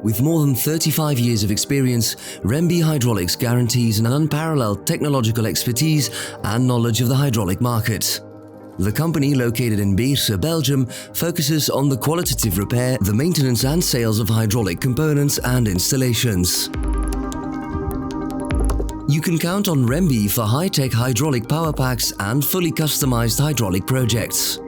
With more than 35 years of experience, REM-B Hydraulics guarantees an unparalleled technological expertise and knowledge of the hydraulic market. The company, located in Beerse, Belgium, focuses on the qualitative repair, the maintenance and sales of hydraulic components and installations. You can count on REM-B for high-tech hydraulic power packs and fully customized hydraulic projects.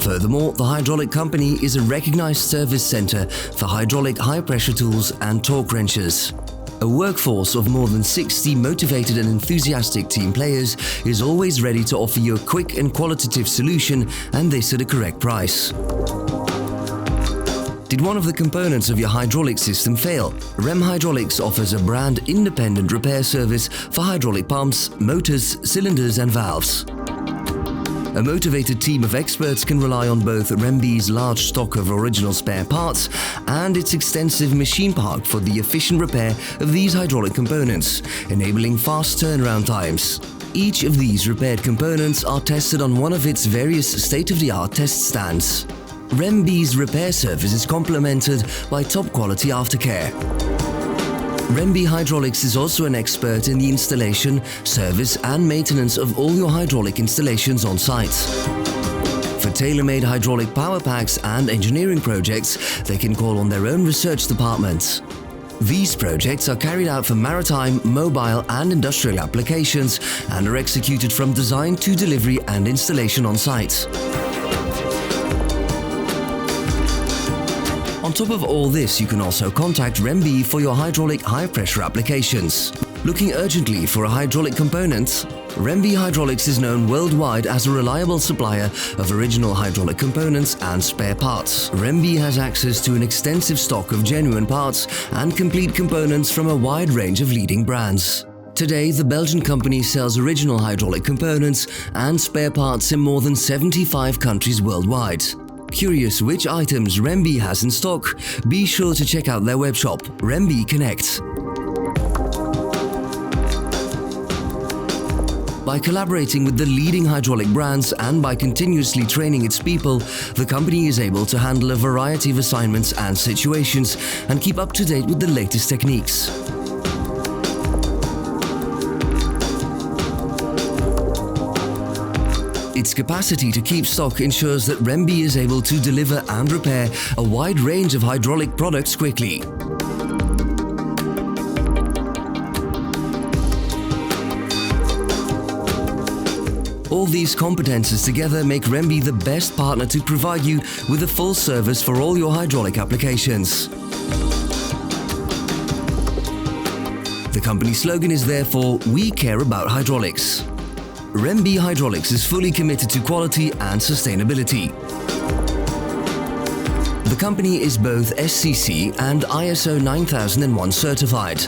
Furthermore, the hydraulic company is a recognized service center for hydraulic high-pressure tools and torque wrenches. A workforce of more than 60 motivated and enthusiastic team players is always ready to offer you a quick and qualitative solution, and this at a correct price. Did one of the components of your hydraulic system fail? REM Hydraulics offers a brand-independent repair service for hydraulic pumps, motors, cylinders and valves. A motivated team of experts can rely on both REM-B's large stock of original spare parts and its extensive machine park for the efficient repair of these hydraulic components, enabling fast turnaround times. Each of these repaired components are tested on one of its various state-of-the-art test stands. REM-B's repair service is complemented by top-quality aftercare. REM-B Hydraulics is also an expert in the installation, service and maintenance of all your hydraulic installations on site. For tailor-made hydraulic power packs and engineering projects, they can call on their own research department. These projects are carried out for maritime, mobile and industrial applications and are executed from design to delivery and installation on site. On top of all this, you can also contact REM-B for your hydraulic high-pressure applications. Looking urgently for a hydraulic component? REM-B Hydraulics is known worldwide as a reliable supplier of original hydraulic components and spare parts. REM-B has access to an extensive stock of genuine parts and complete components from a wide range of leading brands. Today, the Belgian company sells original hydraulic components and spare parts in more than 75 countries worldwide. Curious which items REM-B has in stock? Be sure to check out their webshop, REM-B Connect. By collaborating with the leading hydraulic brands and by continuously training its people, the company is able to handle a variety of assignments and situations and keep up to date with the latest techniques. Its capacity to keep stock ensures that REM-B is able to deliver and repair a wide range of hydraulic products quickly. All these competences together make REM-B the best partner to provide you with a full service for all your hydraulic applications. The company slogan is therefore, "We care about hydraulics." REM-B Hydraulics is fully committed to quality and sustainability. The company is both SCC and ISO 9001 certified.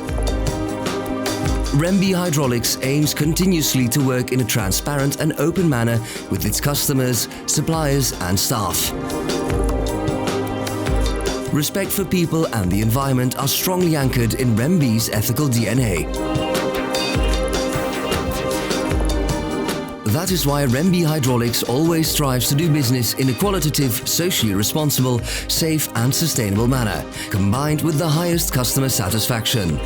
REM-B Hydraulics aims continuously to work in a transparent and open manner with its customers, suppliers and staff. Respect for people and the environment are strongly anchored in REM-B's ethical DNA. That is why REM-B Hydraulics always strives to do business in a qualitative, socially responsible, safe and sustainable manner, combined with the highest customer satisfaction.